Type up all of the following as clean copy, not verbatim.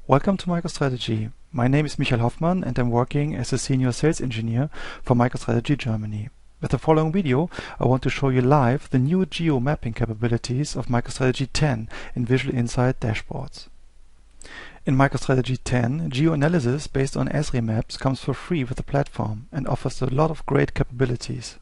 Welcome to MicroStrategy. My name is Michael Hoffmann and I'm working as a Senior Sales Engineer for MicroStrategy Germany. With the following video, I want to show you live the new geo-mapping capabilities of MicroStrategy 10 in Visual Insight dashboards. In MicroStrategy 10, geo-analysis based on Esri maps comes for free with the platform and offers a lot of great capabilities.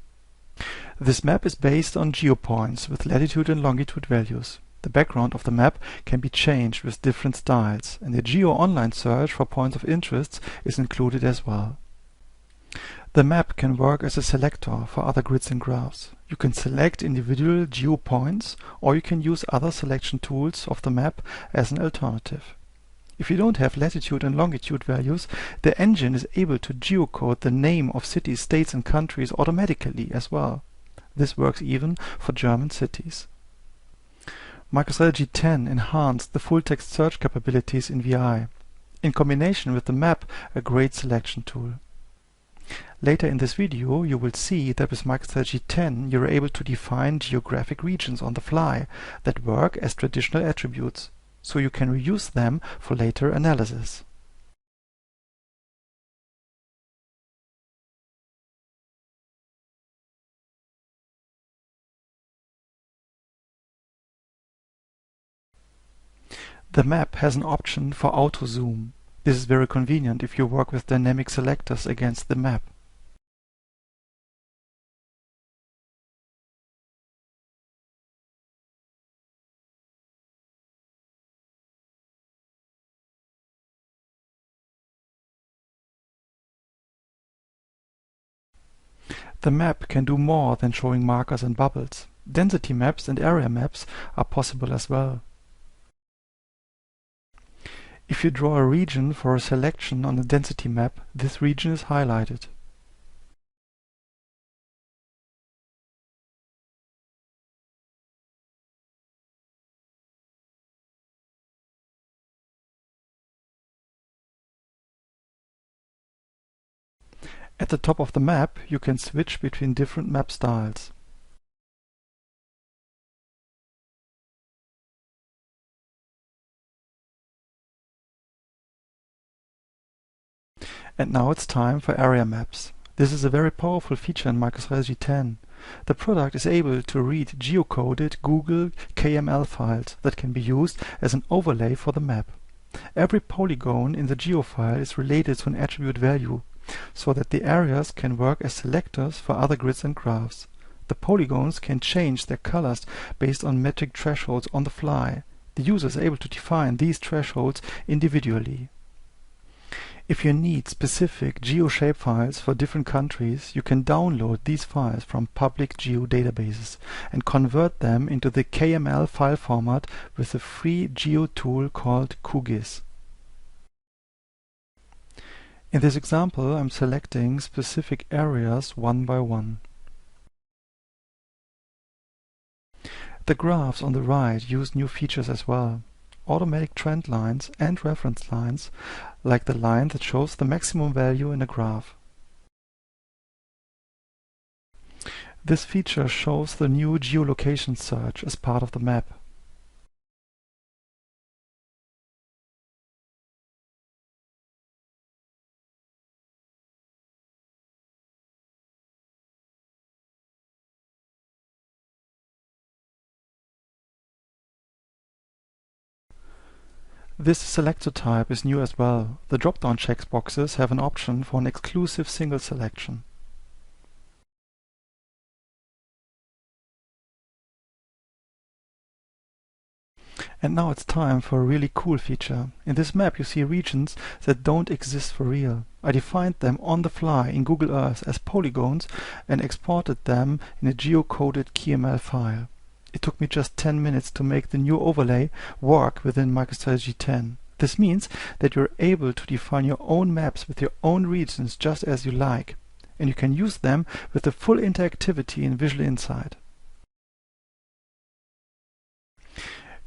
This map is based on geopoints with latitude and longitude values. The background of the map can be changed with different styles, and a Geo online search for points of interest is included as well. The map can work as a selector for other grids and graphs. You can select individual geopoints, or you can use other selection tools of the map as an alternative. If you don't have latitude and longitude values, the engine is able to geocode the name of cities, states and countries automatically as well. This works even for German cities. MicroStrategy 10 enhanced the full-text search capabilities in VI, in combination with the map, a great selection tool. Later in this video you will see that with MicroStrategy 10 you are able to define geographic regions on the fly that work as traditional attributes, so you can reuse them for later analysis. The map has an option for auto zoom. This is very convenient if you work with dynamic selectors against the map. The map can do more than showing markers and bubbles. Density maps and area maps are possible as well. If you draw a region for a selection on a density map, this region is highlighted. At the top of the map, you can switch between different map styles. And now it's time for area maps. This is a very powerful feature in MicroStrategy 10. The product is able to read geocoded Google KML files that can be used as an overlay for the map. Every polygon in the geo file is related to an attribute value, so that the areas can work as selectors for other grids and graphs. The polygons can change their colors based on metric thresholds on the fly. The user is able to define these thresholds individually. If you need specific geo shapefiles for different countries, you can download these files from public geo databases and convert them into the KML file format with a free geo tool called QGIS. In this example, I'm selecting specific areas one by one. The graphs on the right use new features as well. Automatic trend lines and reference lines, like the line that shows the maximum value in a graph. This feature shows the new geolocation search as part of the map. This selector type is new as well. The drop-down checkboxes have an option for an exclusive single selection. And now it's time for a really cool feature. In this map you see regions that don't exist for real. I defined them on the fly in Google Earth as polygons and exported them in a geocoded KML file. It took me just 10 minutes to make the new overlay work within MicroStrategy 10. This means that you're able to define your own maps with your own regions just as you like, and you can use them with the full interactivity in Visual Insight.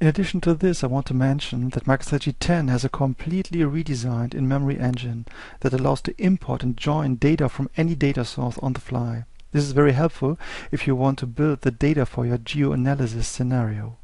In addition to this, I want to mention that MicroStrategy 10 has a completely redesigned in-memory engine that allows to import and join data from any data source on the fly. This is very helpful if you want to build the data for your geo-analysis scenario.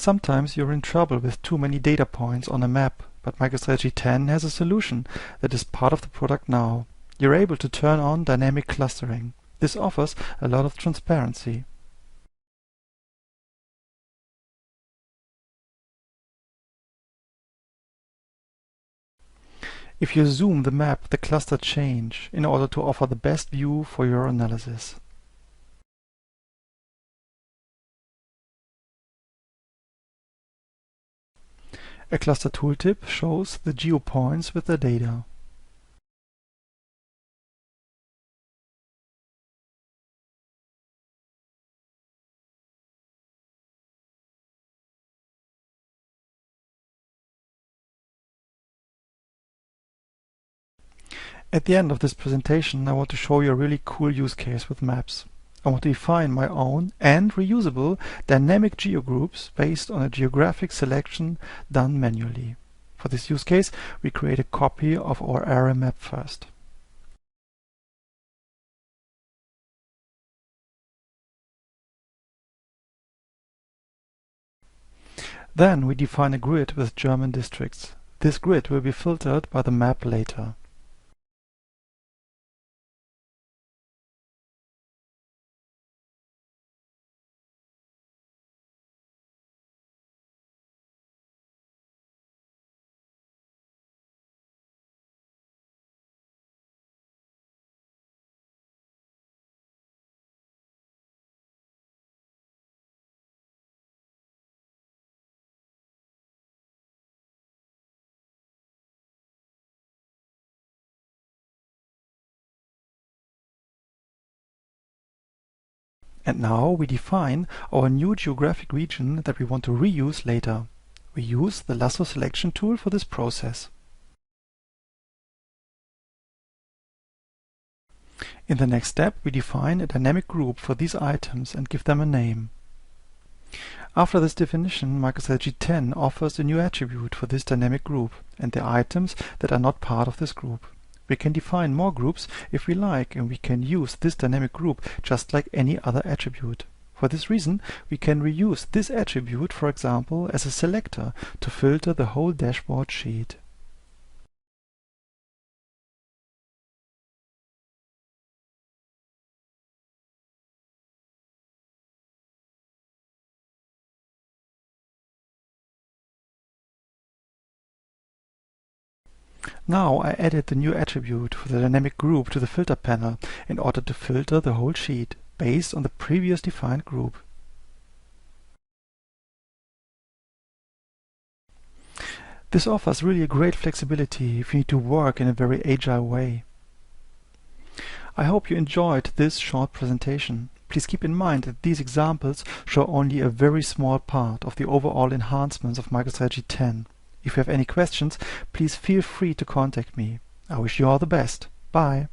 Sometimes you're in trouble with too many data points on a map, but MicroStrategy 10 has a solution that is part of the product now. You're able to turn on dynamic clustering. This offers a lot of transparency. If you zoom the map, the cluster change in order to offer the best view for your analysis. A cluster tooltip shows the GEO points with their data. At the end of this presentation, I want to show you a really cool use case with maps. I want to define my own and reusable dynamic geogroups based on a geographic selection done manually. For this use case, we create a copy of our area map first. Then we define a grid with German districts. This grid will be filtered by the map later. And now we define our new geographic region that we want to reuse later. We use the lasso selection tool for this process. In the next step, we define a dynamic group for these items and give them a name. After this definition, MicroStrategy 10 offers a new attribute for this dynamic group and the items that are not part of this group. We can define more groups if we like, and we can use this dynamic group just like any other attribute. For this reason, we can reuse this attribute, for example, as a selector to filter the whole dashboard sheet. Now I added the new attribute for the dynamic group to the filter panel in order to filter the whole sheet based on the previous defined group. This offers really a great flexibility if you need to work in a very agile way. I hope you enjoyed this short presentation. Please keep in mind that these examples show only a very small part of the overall enhancements of MicroStrategy 10. If you have any questions, please feel free to contact me. I wish you all the best. Bye.